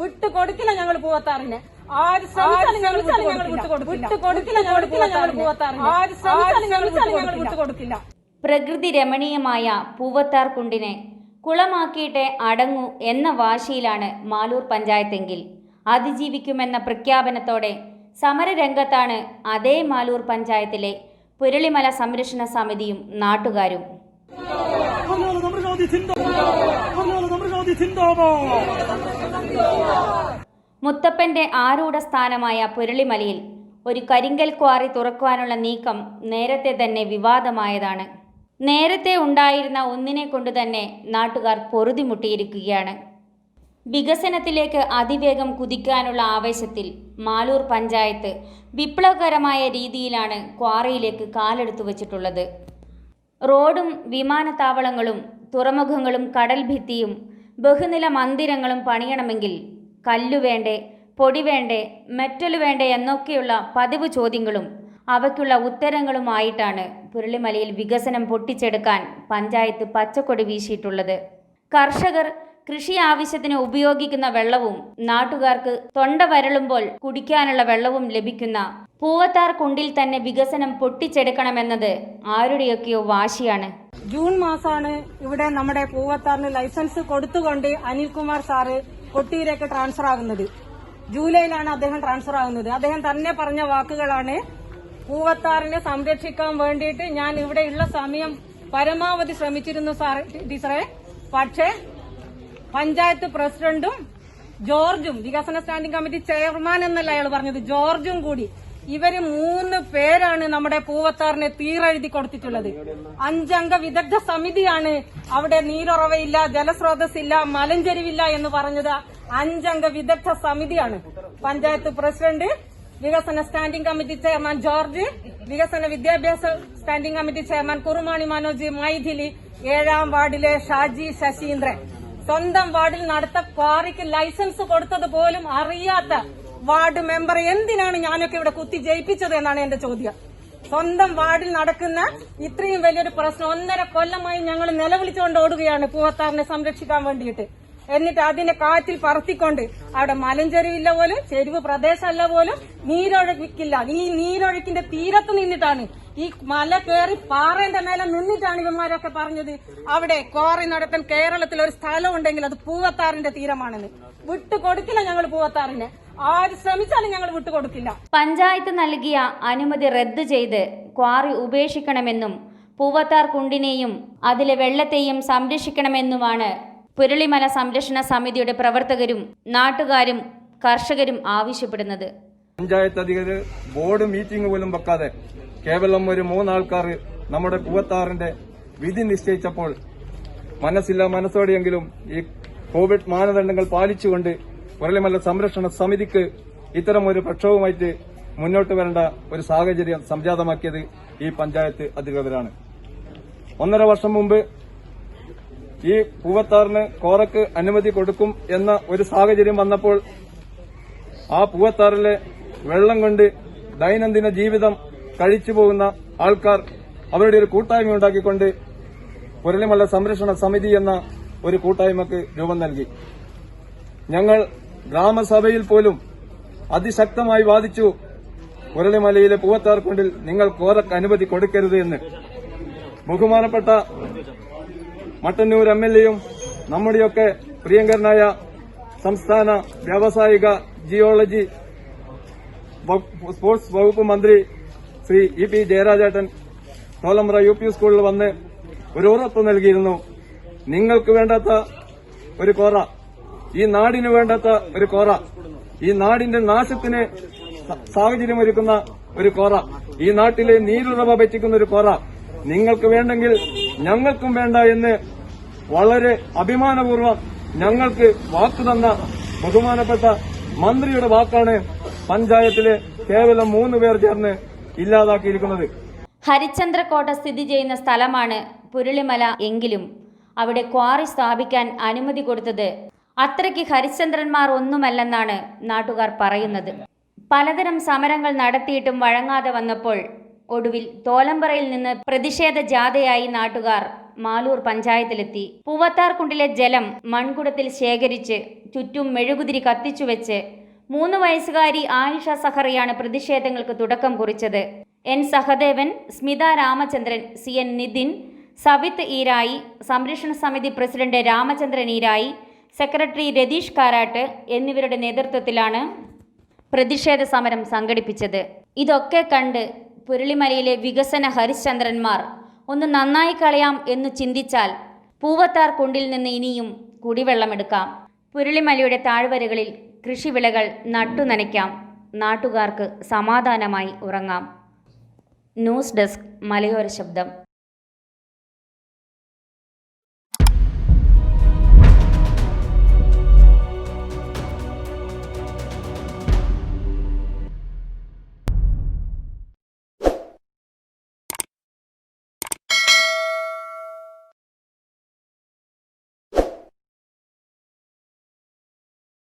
വിട്ടുകൊടുക്കില്ല ഞങ്ങൾ പൂവത്താറിനെ. ആര് ശ്രമിച്ചാലും ഞങ്ങൾ വിട്ടുകൊടുക്കില്ല. പ്രകൃതി രമണീയമായ പൂവത്താർ കുണ്ടിനെ കുളമാക്കിയിട്ടേ അടങ്ങൂ എന്ന വാശിയിലാണ് മാലൂർ പഞ്ചായത്തെങ്കിൽ അതിജീവിക്കുമെന്ന പ്രഖ്യാപനത്തോടെ സമരരംഗത്താണ് അതേ മാലൂർ പഞ്ചായത്തിലെ പുരളിമല സംരക്ഷണ സമിതിയും നാട്ടുകാരും. മുത്തപ്പന്റെ ആരൂഢ സ്ഥാനമായ പുരളിമലയിൽ ഒരു കരിങ്കൽ ക്വാറി തുറക്കുവാനുള്ള നീക്കം നേരത്തെ തന്നെ വിവാദമായതാണ്. നേരത്തെ ഉണ്ടായിരുന്ന ഒന്നിനെ കൊണ്ട് തന്നെ നാട്ടുകാർ പൊറുതിമുട്ടിയിരിക്കുകയാണ്. വികസനത്തിലേക്ക് അതിവേഗം കുതിക്കാനുള്ള ആവേശത്തിൽ മാലൂർ പഞ്ചായത്ത് വിപ്ലവകരമായ രീതിയിലാണ് ക്വാറിയിലേക്ക് കാലെടുത്തു വച്ചിട്ടുള്ളത്. റോഡും വിമാനത്താവളങ്ങളും തുറമുഖങ്ങളും കടൽ ഭിത്തിയും ബഹുനില മന്ദിരങ്ങളും പണിയണമെങ്കിൽ കല്ലു വേണ്ടേ, പൊടി വേണ്ടേ, മെറ്റല് വേണ്ടേ എന്നൊക്കെയുള്ള പതിവ് ചോദ്യങ്ങളും അവയ്ക്കുള്ള ഉത്തരങ്ങളുമായിട്ടാണ് പുരളിമലയിൽ വികസനം പൊട്ടിച്ചെടുക്കാൻ പഞ്ചായത്ത് പച്ചക്കൊടി വീശിയിട്ടുള്ളത്. കർഷകർ കൃഷി ആവശ്യത്തിന് ഉപയോഗിക്കുന്ന വെള്ളവും നാട്ടുകാർക്ക് തൊണ്ട വരളുമ്പോൾ കുടിക്കാനുള്ള വെള്ളവും ലഭിക്കുന്ന പൂവത്താർ കുണ്ടിൽ തന്നെ വികസനം പൊട്ടിച്ചെടുക്കണമെന്നത് ആരുടെയൊക്കെയോ വാശിയാണ്. ജൂൺ മാസമാണ് ഇവിടെ നമ്മുടെ പൂവത്താറിന് ലൈസൻസ് കൊടുത്തുകൊണ്ട് അനിൽകുമാർ സാറ് കൊട്ടിയിലേക്ക് ട്രാൻസ്ഫർ ആകുന്നത്. ജൂലൈയിലാണ് അദ്ദേഹം ട്രാൻസ്ഫർ ആകുന്നത്. അദ്ദേഹം തന്നെ പറഞ്ഞ വാക്കുകളാണ്, പൂവത്താറിനെ സംരക്ഷിക്കാൻ വേണ്ടിയിട്ട് ഞാൻ ഇവിടെയുള്ള സമയം പരമാവധി ശ്രമിച്ചിരുന്നു ടീച്ചറെ. പക്ഷേ പഞ്ചായത്ത് പ്രസിഡന്റും ജോർജും, വികസന സ്റ്റാൻഡിംഗ് കമ്മിറ്റി ചെയർമാൻ എന്നല്ല അയാൾ പറഞ്ഞത്, ജോർജും കൂടി, ഇവര് 3 പേരാണ് നമ്മുടെ പൂവത്താറിനെ തീരെഴുതി കൊടുത്തിട്ടുള്ളത്. 5 അംഗ വിദഗ്ധ സമിതിയാണ് അവിടെ നീരുറവയില്ല, ജലസ്രോതസ്സില്ല, മലഞ്ചെരിവില്ല എന്ന് പറഞ്ഞത്. 5 അംഗ വിദഗ്ധ സമിതിയാണ്. പഞ്ചായത്ത് പ്രസിഡന്റ്, വികസന സ്റ്റാൻഡിംഗ് കമ്മിറ്റി ചെയർമാൻ ജോർജ്, വികസന വിദ്യാഭ്യാസ standing committee chairman Kurumani Manoj, Maithili, 7ാം വാർഡിലെ ഷാജി ശശീന്ദ്രൻ. സ്വന്തം വാർഡിൽ നടത്ത ക്വാറിക്ക് ലൈസൻസ് കൊടുത്തത് പോലും അറിയാത്ത വാർഡ് മെമ്പർ എന്തിനാണ് ഞാനൊക്കെ ഇവിടെ കുത്തി ജയിപ്പിച്ചത് എന്നാണ് എന്റെ ചോദ്യം. സ്വന്തം വാർഡിൽ നടക്കുന്ന ഇത്രയും വലിയൊരു പ്രശ്നം 1.5 കൊല്ലമായി ഞങ്ങൾ നിലവിളിച്ചുകൊണ്ട് ഓടുകയാണ് പൂവത്താറിനെ സംരക്ഷിക്കാൻ വേണ്ടിയിട്ട്. എന്നിട്ട് അതിനെ കാറ്റിൽ പറത്തിക്കൊണ്ട് അവിടെ മലഞ്ചെരിവില്ല പോലും, ചെരിവ് പ്രദേശമല്ല പോലും, നീരൊഴുക്കില്ല. ഈ നീരൊഴുക്കിന്റെ തീരത്ത് നിന്നിട്ടാണ്, ഈ മല കയറി പാറേന്റെ മേലെ നിന്നിട്ടാണ് ഇവന്മാരൊക്കെ പറഞ്ഞത് അവിടെ ക്വാറി നടത്താൻ കേരളത്തിൽ ഒരു സ്ഥലം ഉണ്ടെങ്കിൽ അത് പൂവത്താറിന്റെ തീരമാണെന്ന്. വിട്ടുകൊടുക്കില്ല ഞങ്ങൾ പൂവത്താറിനെ. ആര് ശ്രമിച്ചാലും ഞങ്ങൾ വിട്ടുകൊടുക്കില്ല. പഞ്ചായത്ത് നൽകിയ അനുമതി റദ്ദു ചെയ്ത് ക്വാറി ഉപേക്ഷിക്കണമെന്നും പൂവത്താർ കുണ്ടിനെയും അതിലെ വെള്ളത്തെയും സംരക്ഷിക്കണമെന്നുമാണ് പുരളിമല സംരക്ഷണ സമിതിയുടെ പ്രവർത്തകരും നാട്ടുകാരും കർഷകരും ആവശ്യപ്പെടുന്നത്. പഞ്ചായത്ത് അധികൃതർ ബോർഡ് മീറ്റിംഗ് പോലും വെക്കാതെ കേവലം ഒരു 3 ആൾക്കാർ നമ്മുടെ പൂവത്താറിന്റെ വിധി നിശ്ചയിച്ചപ്പോൾ മനസ്സോടെയെങ്കിലും ഈ കോവിഡ് മാനദണ്ഡങ്ങൾ പാലിച്ചുകൊണ്ട് പുരളിമല സംരക്ഷണ സമിതിക്ക് ഇത്തരം ഒരു പ്രക്ഷോഭമായിട്ട് മുന്നോട്ട് വരേണ്ട ഒരു സാഹചര്യം സംജാതമാക്കിയത് ഈ പഞ്ചായത്ത് അധികൃതരാണ്. 1.5 വർഷം മുമ്പ് ഈ പൂവത്താറിന് കോറക്ക് അനുമതി കൊടുക്കും എന്ന ഒരു സാഹചര്യം വന്നപ്പോൾ ആ പൂവത്താറിലെ വെള്ളം കൊണ്ട് ദൈനംദിന ജീവിതം കഴിച്ചു പോകുന്ന ആൾക്കാർ അവരുടെ ഒരു കൂട്ടായ്മ ഉണ്ടാക്കിക്കൊണ്ട് പുരളിമല സംരക്ഷണ സമിതി എന്ന ഒരു കൂട്ടായ്മക്ക് രൂപം നൽകി. ഞങ്ങൾ ഗ്രാമസഭയിൽ പോലും അതിശക്തമായി വാദിച്ചു, പുരളിമലയിലെ പൂവത്താർ കുണ്ടിൽ നിങ്ങൾ കോറക്ക് അനുമതി കൊടുക്കരുത് എന്ന്. ബഹുമാനപ്പെട്ട മട്ടന്നൂർ എംഎൽഎയും നമ്മുടെയൊക്കെ പ്രിയങ്കരനായ സംസ്ഥാന വ്യാവസായിക ജിയോളജി സ്പോർട്സ് വകുപ്പ് മന്ത്രി ശ്രീ EP ജയരാജേട്ടൻ തോലമ്പ്ര UP സ്കൂളിൽ വന്ന് ഒരു ഉറപ്പ് നൽകിയിരുന്നു, നിങ്ങൾക്ക് വേണ്ടാത്ത ഒരു കോറ, ഈ നാടിന് വേണ്ടാത്ത ഒരു കോറ, ഈ നാടിന്റെ നാശത്തിന് സാഹചര്യമൊരുക്കുന്ന ഒരു കോറ, ഈ നാട്ടിലെ നീരുറവ പറ്റിക്കുന്ന ഒരു കോറ നിങ്ങൾക്ക് വേണ്ടെങ്കിൽ ഞങ്ങൾക്കും വേണ്ട എന്ന് വളരെ അഭിമാനപൂർവ്വം ഞങ്ങൾക്ക് വാക്കു തന്ന ബഹുമാനപ്പെട്ട മന്ത്രിയുടെ വാക്കാണ് പഞ്ചായത്തിലെ കേവലം 3 പേർ ചേർന്ന് ഇല്ലാതാക്കിയിരിക്കുന്നത്. ഹരിചന്ദ്രകോട്ട സ്ഥിതി ചെയ്യുന്ന സ്ഥലമാണ് പുരളിമല എങ്കിലും അവിടെ ക്വാറി സ്ഥാപിക്കാൻ അനുമതി കൊടുത്തത് അത്രയ്ക്ക് ഹരിശ്ചന്ദ്രന്മാർ ഒന്നുമല്ലെന്നാണ് നാട്ടുകാർ പറയുന്നത്. പലതരം സമരങ്ങൾ നടത്തിയിട്ടും വഴങ്ങാതെ വന്നപ്പോൾ ഒടുവിൽ തോലമ്പറയിൽ നിന്ന് പ്രതിഷേധ ജാഥയായി നാട്ടുകാർ മാലൂർ പഞ്ചായത്തിലെത്തി. പൂവത്താർകുണ്ടിലെ ജലം മൺകുടത്തിൽ ശേഖരിച്ച് ചുറ്റും മെഴുകുതിരി കത്തിച്ചുവെച്ച് 3 വയസ്സുകാരി ആയിഷ സഹറിയാണ് പ്രതിഷേധങ്ങൾക്ക് തുടക്കം കുറിച്ചത്. എൻ സഹദേവൻ, സ്മിത രാമചന്ദ്രൻ, CN നിതിൻ, സവിത്ത് ഈരായി, സംരക്ഷണ സമിതി പ്രസിഡന്റ് രാമചന്ദ്രൻ ഈരായി, സെക്രട്ടറി രതീഷ് കാരാട്ട് എന്നിവരുടെ നേതൃത്വത്തിലാണ് പ്രതിഷേധ സമരം സംഘടിപ്പിച്ചത്. ഇതൊക്കെ കണ്ട് പുരളിമലയിലെ വികസന ഹരിശ്ചന്ദ്രന്മാർ ഒന്ന് നന്നായി കളയാം എന്ന് ചിന്തിച്ചാൽ പൂവത്താർ കുണ്ടിൽ നിന്ന് ഇനിയും കുടിവെള്ളമെടുക്കാം. പുരളിമലയുടെ താഴ്വരകളിൽ കൃഷിവിളകൾ നട്ടുനനയ്ക്കാം. നാട്ടുകാർക്ക് സമാധാനമായി ഉറങ്ങാം. ന്യൂസ് ഡെസ്ക്, മലയോര ശബ്ദം.